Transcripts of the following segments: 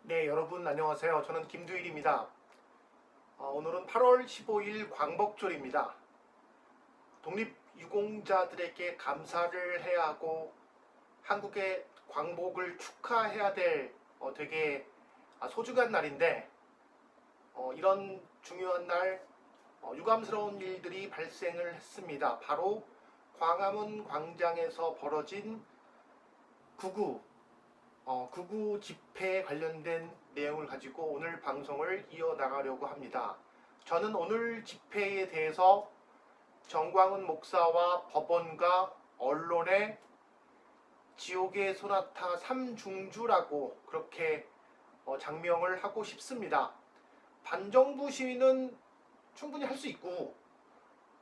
네, 여러분 안녕하세요. 저는 김두일입니다. 오늘은 8월 15일 광복절입니다. 독립유공자들에게 감사를 해야 하고 한국의 광복을 축하해야 될 되게 소중한 날인데 이런 중요한 날 유감스러운 일들이 발생을 했습니다. 바로 광화문 광장에서 벌어진 구구 집회에 관련된 내용을 가지고 오늘 방송을 이어나가려고 합니다. 저는 오늘 집회에 대해서 정광훈 목사와 법원과 언론의 지옥의 소나타 3중주라고 그렇게 장명을 하고 싶습니다. 반정부 시위는 충분히 할 수 있고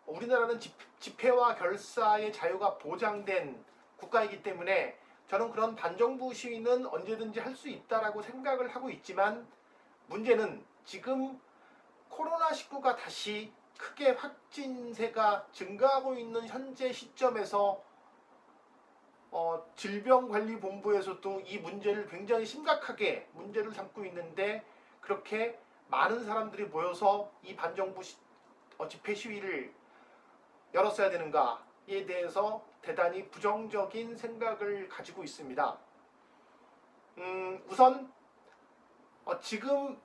우리나라는 집회와 결사의 자유가 보장된 국가이기 때문에 저는 그런 반정부 시위는 언제든지 할 수 있다라고 생각을 하고 있지만 문제는 지금 코로나19가 다시 크게 확진세가 증가하고 있는 현재 시점에서 질병관리본부에서도 이 문제를 굉장히 심각하게 문제를 삼고 있는데 그렇게 많은 사람들이 모여서 이 반정부 집회 시위를 열었어야 되는가에 대해서 대단히 부정적인 생각을 가지고 있습니다. 우선 지금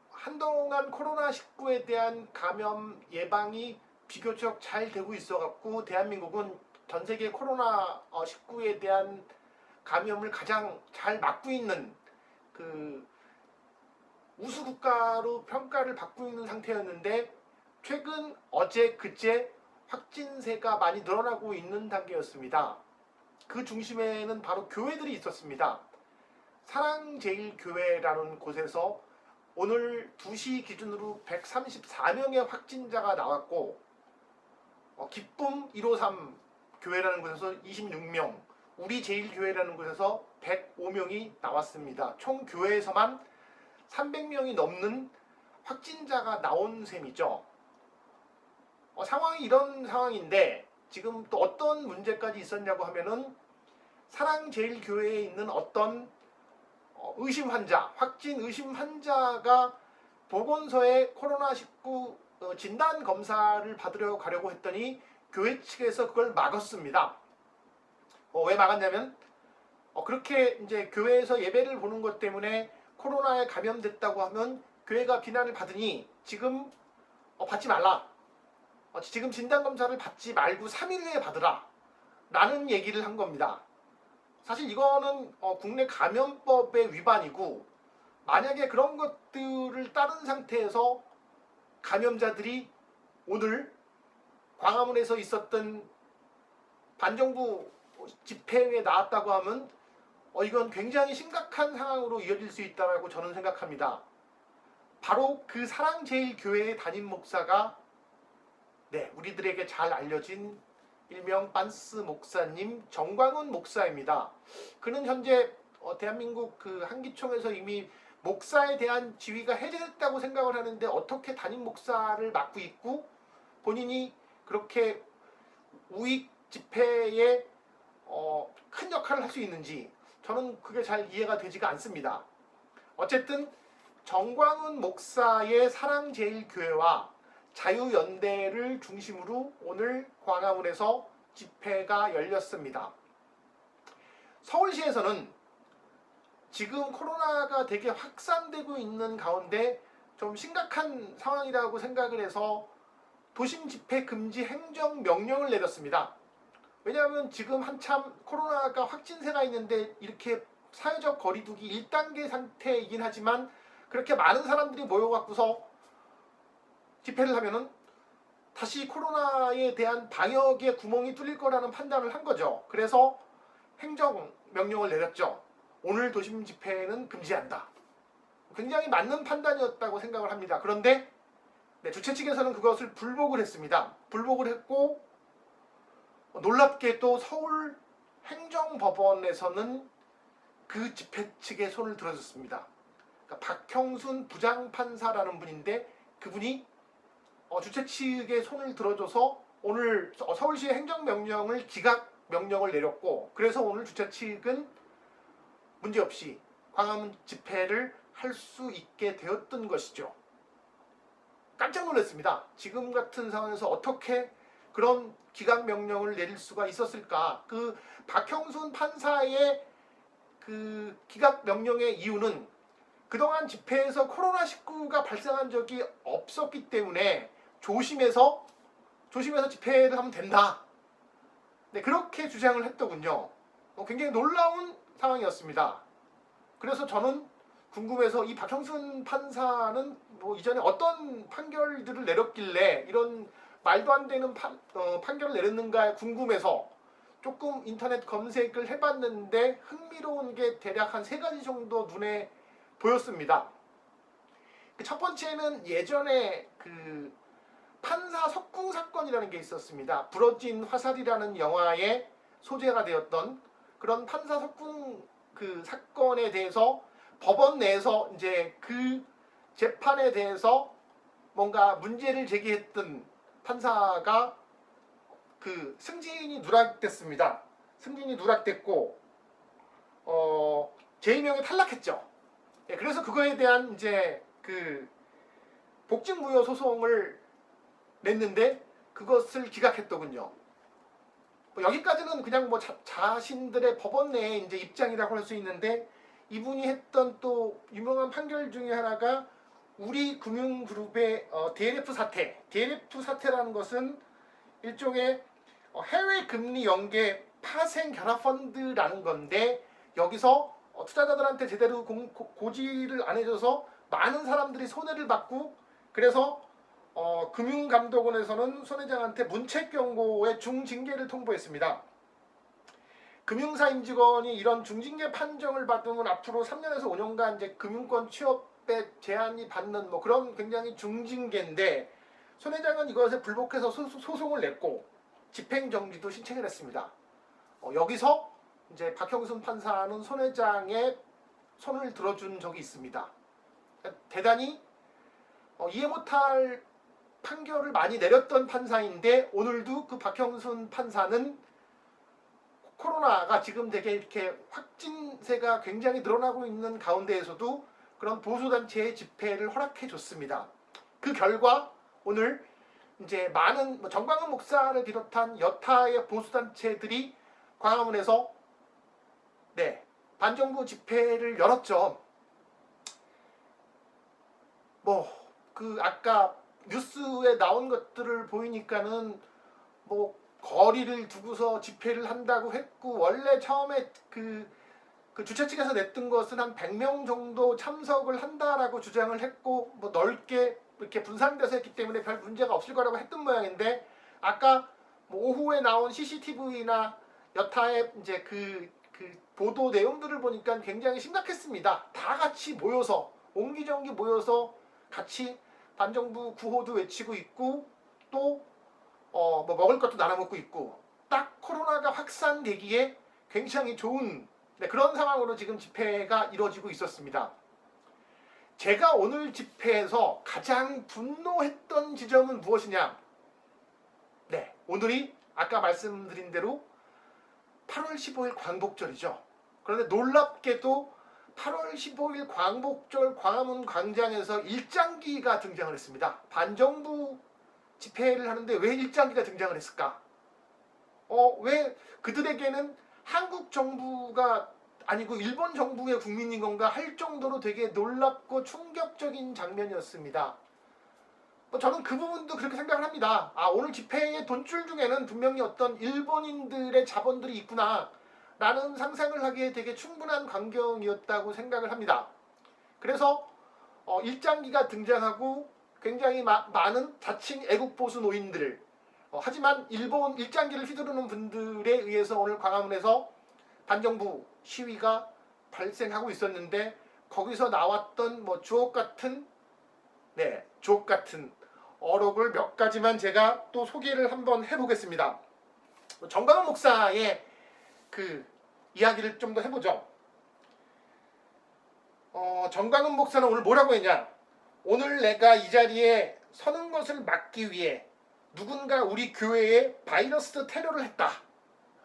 한동안 코로나19에 대한 감염 예방이 비교적 잘 되고 있어갖고 대한민국은 전 세계 코로나19에 대한 감염을 가장 잘 막고 있는 그 우수 국가로 평가를 받고 있는 상태였는데 최근 어제 그제 확진세가 많이 늘어나고 있는 단계였습니다. 그 중심에는 바로 교회들이 있었습니다. 사랑제일교회라는 곳에서 오늘 2시 기준으로 134명의 확진자가 나왔고 기쁨 153 교회라는 곳에서 26명, 우리제일교회라는 곳에서 105명이 나왔습니다. 총 교회에서만 300명이 넘는 확진자가 나온 셈이죠. 상황이 이런 상황인데 지금 또 어떤 문제까지 있었냐고 하면은 사랑제일교회에 있는 어떤 의심 환자, 확진 의심 환자가 보건소에 코로나19 진단 검사를 받으러 가려고 했더니 교회 측에서 그걸 막았습니다. 왜 막았냐면 그렇게 이제 교회에서 예배를 보는 것 때문에 코로나에 감염됐다고 하면 교회가 비난을 받으니 지금 받지 말라. 지금 진단검사를 받지 말고 3일 후에 받으라 라는 얘기를 한 겁니다. 사실 이거는 국내 감염법의 위반이고 만약에 그런 것들을 따른 상태에서 감염자들이 오늘 광화문에서 있었던 반정부 집회에 나왔다고 하면 이건 굉장히 심각한 상황으로 이어질 수 있다고 저는 생각합니다. 바로 그 사랑제일교회의 담임 목사가 우리들에게 잘 알려진 일명 빤스 목사님 정광훈 목사입니다. 그는 현재 대한민국 그 한기총에서 이미 목사에 대한 지위가 해제됐다고 생각을 하는데 어떻게 담임 목사를 맡고 있고 본인이 그렇게 우익 집회에 큰 역할을 할 수 있는지 저는 그게 잘 이해가 되지가 않습니다. 어쨌든 정광훈 목사의 사랑제일교회와 자유연대를 중심으로 오늘 광화문에서 집회가 열렸습니다. 서울시에서는 지금 코로나가 되게 확산되고 있는 가운데 좀 심각한 상황이라고 생각을 해서 도심 집회 금지 행정명령을 내렸습니다. 왜냐하면 지금 한참 코로나가 확진세가 있는데 이렇게 사회적 거리두기 1단계 상태이긴 하지만 그렇게 많은 사람들이 모여갖고서 집회를 하면은 다시 코로나에 대한 방역의 구멍이 뚫릴 거라는 판단을 한 거죠. 그래서 행정명령을 내렸죠. 오늘 도심 집회는 금지한다. 굉장히 맞는 판단이었다고 생각을 합니다. 그런데 주최 측에서는 그것을 불복을 했습니다. 불복을 했고 놀랍게도 서울 행정법원에서는 그 집회 측의 손을 들어줬습니다. 그러니까 박형순 부장판사라는 분인데 그분이 주최 측의 손을 들어줘서 오늘 서울시 행정명령을 기각 명령을 내렸고 그래서 오늘 주최 측은 문제없이 광화문 집회를 할 수 있게 되었던 것이죠. 깜짝 놀랐습니다. 지금 같은 상황에서 어떻게 그런 기각 명령을 내릴 수가 있었을까? 그 박형순 판사의 그 기각 명령의 이유는 그동안 집회에서 코로나19가 발생한 적이 없었기 때문에 조심해서 집회를 하면 된다. 네, 그렇게 주장을 했더군요. 굉장히 놀라운 상황이었습니다. 그래서 저는 궁금해서 이 박형순 판사는 뭐 이전에 어떤 판결들을 내렸길래 이런 말도 안 되는 판결을 내렸는가 궁금해서 조금 인터넷 검색을 해봤는데 흥미로운 게 대략 한 3가지 정도 눈에 보였습니다. 첫 번째는 예전에 그 판사 석궁 사건이라는 게 있었습니다. 부러진 화살이라는 영화의 소재가 되었던 그런 판사 석궁 그 사건에 대해서 법원 내에서 이제 그 재판에 대해서 뭔가 문제를 제기했던 판사가 그 승진이 누락됐습니다. 승진이 누락됐고 재임용에 탈락했죠. 예, 그래서 그거에 대한 이제 그 복직무효 소송을 냈는데 그것을 기각했더군요. 여기까지는 그냥 뭐 자신들의 법원 내의 이제 입장이라고 할 수 있는데 이분이 했던 또 유명한 판결 중에 하나가 우리 금융그룹의 DLF 사태. DLF 사태라는 것은 일종의 해외 금리 연계 파생 결합 펀드라는 건데 여기서 투자자들한테 제대로 고지를 안 해줘서 많은 사람들이 손해를 받고 그래서 금융감독원에서는 손 회장한테 문책 경고의 중징계를 통보했습니다. 금융사 임직원이 이런 중징계 판정을 받으면 앞으로 3년에서 5년간 이제 금융권 취업에 제한이 받는 뭐 그런 굉장히 중징계인데 손 회장은 이것에 불복해서 소송을 냈고 집행정지도 신청을 했습니다. 여기서 이제 박형순 판사는 손 회장의 손을 들어준 적이 있습니다. 대단히 이해 못할 판결을 많이 내렸던 판사인데 오늘도 그 박형순 판사는 코로나가 지금 되게 이렇게 확진세가 굉장히 늘어나고 있는 가운데에서도 그런 보수단체의 집회를 허락해 줬습니다. 그 결과 오늘 이제 많은 정광훈 목사를 비롯한 여타의 보수단체들이 광화문에서 반정부 집회를 열었죠. 그 아까 뉴스에 나온 것들을 보이니까는 거리를 두고서 집회를 한다고 했고 원래 처음에 그 주최 측에서 냈던 것은 한 100명 정도 참석을 한다라고 주장을 했고 넓게 이렇게 분산돼서 했기 때문에 별 문제가 없을 거라고 했던 모양인데 아까 오후에 나온 CCTV나 여타의 이제 그 보도 내용들을 보니까 굉장히 심각했습니다. 다 같이 모여서 옹기종기 모여서 같이 반정부 구호도 외치고 있고 또 먹을 것도 나눠 먹고 있고 딱 코로나가 확산되기에 굉장히 좋은 그런 상황으로 지금 집회가 이루어지고 있었습니다. 제가 오늘 집회에서 가장 분노했던 지점은 무엇이냐? 오늘이 아까 말씀드린 대로 8월 15일 광복절이죠. 그런데 놀랍게도 8월 15일 광복절 광화문 광장에서 일장기가 등장을 했습니다. 반정부 집회를 하는데 왜 일장기가 등장을 했을까? 왜 그들에게는 한국 정부가 아니고 일본 정부의 국민인 건가 할 정도로 되게 놀랍고 충격적인 장면이었습니다. 저는 그 부분도 그렇게 생각을 합니다. 오늘 집회의 돈줄 중에는 분명히 어떤 일본인들의 자본들이 있구나 라는 상상을 하기에 되게 충분한 광경이었다고 생각을 합니다. 그래서 일장기가 등장하고 굉장히 많은 자칭 애국보수 노인들 하지만 일본 일장기를 휘두르는 분들에 의해서 오늘 광화문에서 반정부 시위가 발생하고 있었는데 거기서 나왔던 주옥같은 어록을 몇 가지만 제가 또 소개를 한번 해보겠습니다. 정광훈 목사의 그 이야기를 좀 더 해보죠. 정광훈 목사는 오늘 뭐라고 했냐? 오늘 내가 이 자리에 서는 것을 막기 위해 누군가 우리 교회에 바이러스 테러를 했다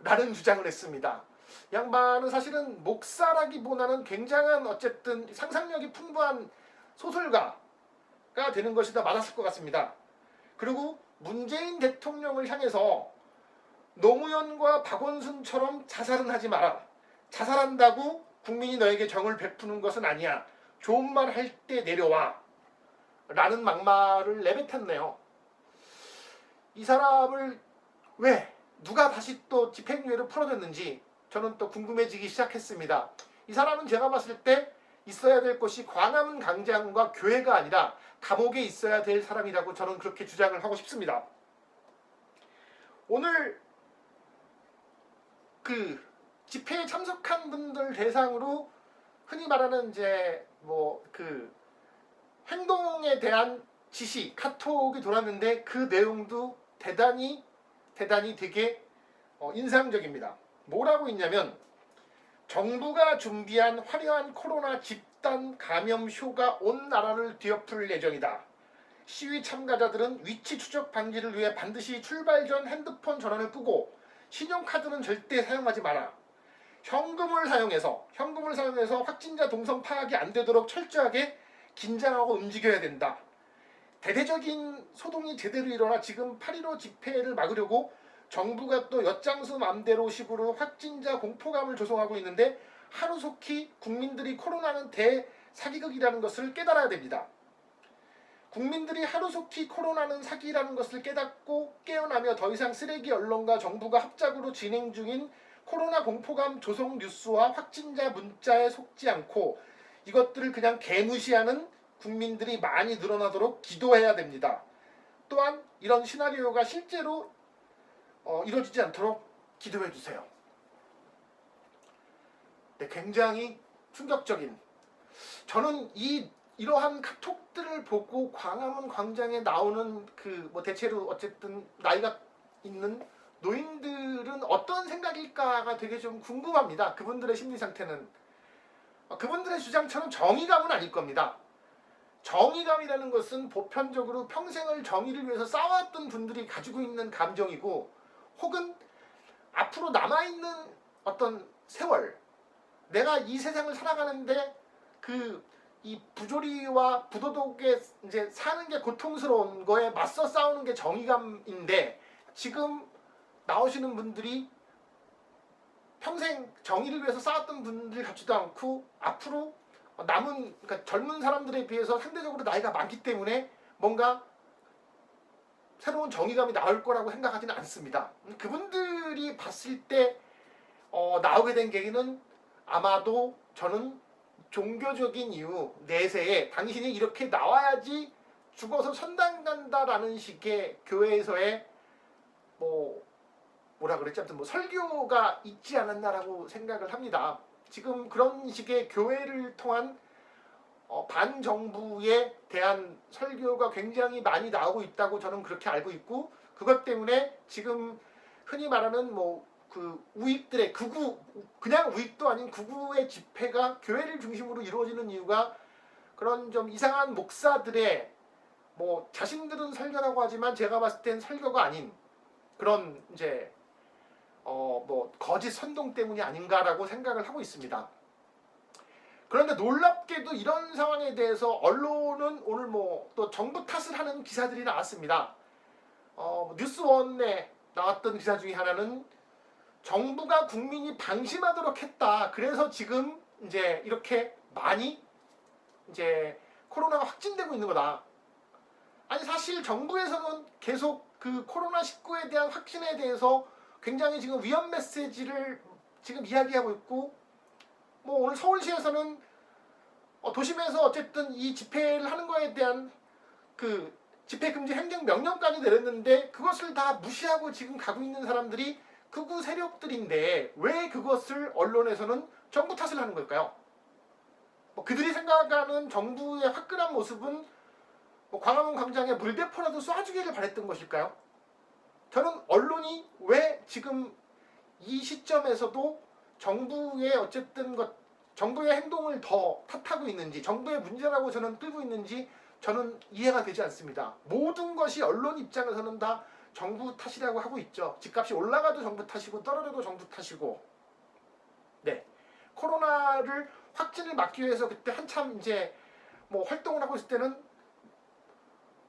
라는 주장을 했습니다. 양반은 사실은 목사라기보다는 굉장한 어쨌든 상상력이 풍부한 소설가가 되는 것이 더 맞았을 것 같습니다. 그리고 문재인 대통령을 향해서 노무현과 박원순처럼 자살은 하지 마라. 자살한다고 국민이 너에게 정을 베푸는 것은 아니야. 좋은 말 할 때 내려와. 라는 막말을 내뱉었네요. 이 사람을 왜 누가 다시 또 집행유예를 풀어줬는지 저는 또 궁금해지기 시작했습니다. 이 사람은 제가 봤을 때 있어야 될 것이 광화문 광장과 교회가 아니라 감옥에 있어야 될 사람이라고 저는 그렇게 주장을 하고 싶습니다. 오늘 그 집회에 참석한 분들 대상으로 흔히 말하는 이제 뭐 그 행동에 대한 지시, 카톡이 돌았는데 그 내용도 대단히 되게 인상적입니다. 뭐라고 있냐면 정부가 준비한 화려한 코로나 집단 감염 쇼가 온 나라를 뒤엎을 예정이다. 시위 참가자들은 위치 추적 방지를 위해 반드시 출발 전 핸드폰 전원을 끄고 신용카드는 절대 사용하지 마라. 현금을 사용해서 확진자 동선 파악이 안 되도록 철저하게 긴장하고 움직여야 된다. 대대적인 소동이 제대로 일어나 지금 8.15 집회를 막으려고 정부가 또 엿장수 맘대로 식으로 확진자 공포감을 조성하고 있는데 하루속히 국민들이 코로나는 대사기극이라는 것을 깨달아야 됩니다. 국민들이 하루속히 코로나는 사기라는 것을 깨닫고 깨어나며 더 이상 쓰레기 언론과 정부가 합작으로 진행 중인 코로나 공포감 조성 뉴스와 확진자 문자에 속지 않고 이것들을 그냥 개무시하는 국민들이 많이 늘어나도록 기도해야 됩니다. 또한 이런 시나리오가 실제로 이루어지지 않도록 기도해 주세요. 네, 굉장히 충격적인. 저는 이러한 카톡들을 보고 광화문 광장에 나오는 대체로 어쨌든 나이가 있는 노인들은 어떤 생각일까가 되게 좀 궁금합니다. 그분들의 심리 상태는. 그분들의 주장처럼 정의감은 아닐 겁니다. 정의감이라는 것은 보편적으로 평생을 정의를 위해서 싸웠던 분들이 가지고 있는 감정이고 혹은 앞으로 남아있는 어떤 세월, 내가 이 세상을 살아가는데 이 부조리와 부도덕에 이제 사는 게 고통스러운 거에 맞서 싸우는 게 정의감인데 지금 나오시는 분들이 평생 정의를 위해서 싸웠던 분들 같지도 않고 앞으로 그러니까 젊은 사람들에 비해서 상대적으로 나이가 많기 때문에 뭔가 새로운 정의감이 나올 거라고 생각하지는 않습니다. 그분들이 봤을 때 나오게 된 계기는 아마도 저는 종교적인 이유 내세에 당신이 이렇게 나와야지 죽어서 천당 간다라는 식의 교회에서의 뭐라 그랬지? 아무튼 설교가 있지 않았나라고 생각을 합니다. 지금 그런 식의 교회를 통한 반정부에 대한 설교가 굉장히 많이 나오고 있다고 저는 그렇게 알고 있고 그것 때문에 지금 흔히 말하는 우익들의 그냥 우익도 아닌 극우의 집회가 교회를 중심으로 이루어지는 이유가 그런 좀 이상한 목사들의 자신들은 설교라고 하지만 제가 봤을 땐 설교가 아닌 그런 이제 거짓 선동 때문이 아닌가라고 생각을 하고 있습니다. 그런데 놀랍게도 이런 상황에 대해서 언론은 오늘 또 정부 탓을 하는 기사들이 나왔습니다. 뉴스원에 나왔던 기사 중에 하나는 정부가 국민이 방심하도록 했다. 그래서 지금 이제 이렇게 많이 이제 코로나가 확진되고 있는 거다. 아니 사실 정부에서는 계속 그 코로나19에 대한 확진에 대해서 굉장히 지금 위험 메시지를 지금 이야기하고 있고 오늘 서울시에서는 도심에서 어쨌든 이 집회를 하는 거에 대한 그 집회 금지 행정 명령까지 내렸는데 그것을 다 무시하고 지금 가고 있는 사람들이 극우 세력들인데 왜 그것을 언론에서는 정부 탓을 하는 걸까요? 그들이 생각하는 정부의 화끈한 모습은 광화문 광장에 물대포라도 쏴주기를 바랬던 것일까요? 저는 언론이 왜 지금 이 시점에서도 정부의 정부의 행동을 더 탓하고 있는지 정부의 문제라고 저는 끌고 있는지 저는 이해가 되지 않습니다. 모든 것이 언론 입장에서는 다 정부 탓이라고 하고 있죠. 집값이 올라가도 정부 탓이고 떨어져도 정부 탓이고 코로나를 확진을 막기 위해서 그때 한참 이제 뭐 활동을 하고 있을 때는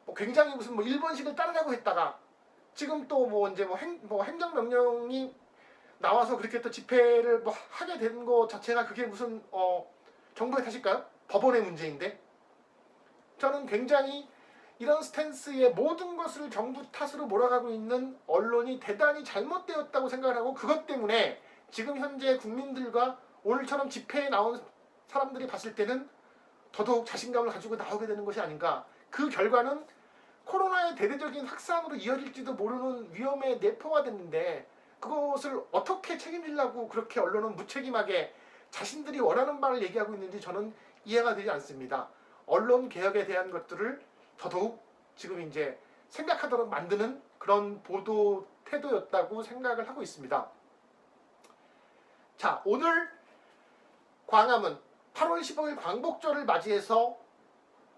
뭐 굉장히 무슨 뭐 일본식을 따르라고 했다가 지금 또 뭐 이제 뭐 행정명령이 나와서 그렇게 또 집회를 뭐 하게 된 거 자체가 그게 무슨 정부의 탓일까요? 법원의 문제인데 저는 굉장히 이런 스탠스의 모든 것을 정부 탓으로 몰아가고 있는 언론이 대단히 잘못되었다고 생각을 하고 그것 때문에 지금 현재 국민들과 오늘처럼 집회에 나온 사람들이 봤을 때는 더더욱 자신감을 가지고 나오게 되는 것이 아닌가. 그 결과는 코로나의 대대적인 확산으로 이어질지도 모르는 위험에 내포가 됐는데 그것을 어떻게 책임지려고 그렇게 언론은 무책임하게 자신들이 원하는 바를 얘기하고 있는지 저는 이해가 되지 않습니다. 언론 개혁에 대한 것들을 더더욱 지금 이제 생각하도록 만드는 그런 보도 태도였다고 생각을 하고 있습니다. 자, 오늘 광화문 8월 15일 광복절을 맞이해서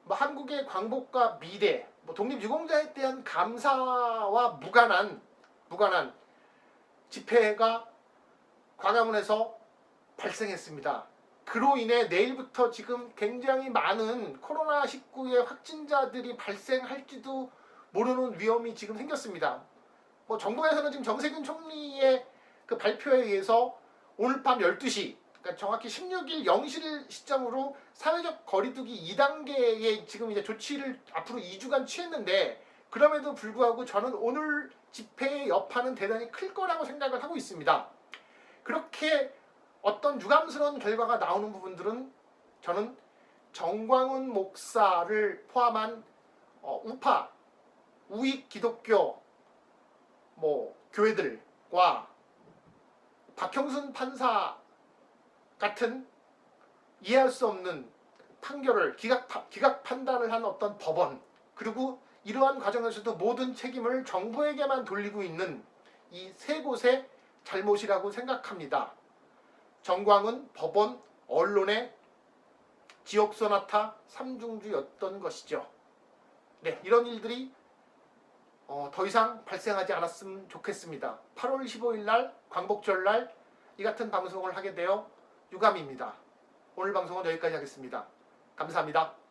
뭐 한국의 광복과 미래, 뭐 독립유공자에 대한 감사와 무관한 집회가 광화문에서 발생했습니다. 그로 인해 내일부터 지금 굉장히 많은 코로나19의 확진자들이 발생할지도 모르는 위험이 지금 생겼습니다. 뭐 정부에서는 지금 정세균 총리의 그 발표에 의해서 오늘 밤 12시, 그러니까 정확히 16일 0시 시점으로 사회적 거리두기 2단계의 지금 이제 조치를 앞으로 2주간 취했는데 그럼에도 불구하고 저는 오늘 집회의 여파는 대단히 클 거라고 생각을 하고 있습니다. 그렇게 어떤 유감스러운 결과가 나오는 부분들은 저는 정광훈 목사를 포함한 우파, 우익 기독교 뭐 교회들과 박형순 판사 같은 이해할 수 없는 판결을 기각 판단을 한 어떤 법원 그리고 이러한 과정에서도 모든 책임을 정부에게만 돌리고 있는 이 세 곳의 잘못이라고 생각합니다. 정광훈, 법원, 언론의 지옥소나타 3중주였던 것이죠. 네, 이런 일들이 더 이상 발생하지 않았으면 좋겠습니다. 8월 15일 날 광복절 날 이 같은 방송을 하게 되어 유감입니다. 오늘 방송은 여기까지 하겠습니다. 감사합니다.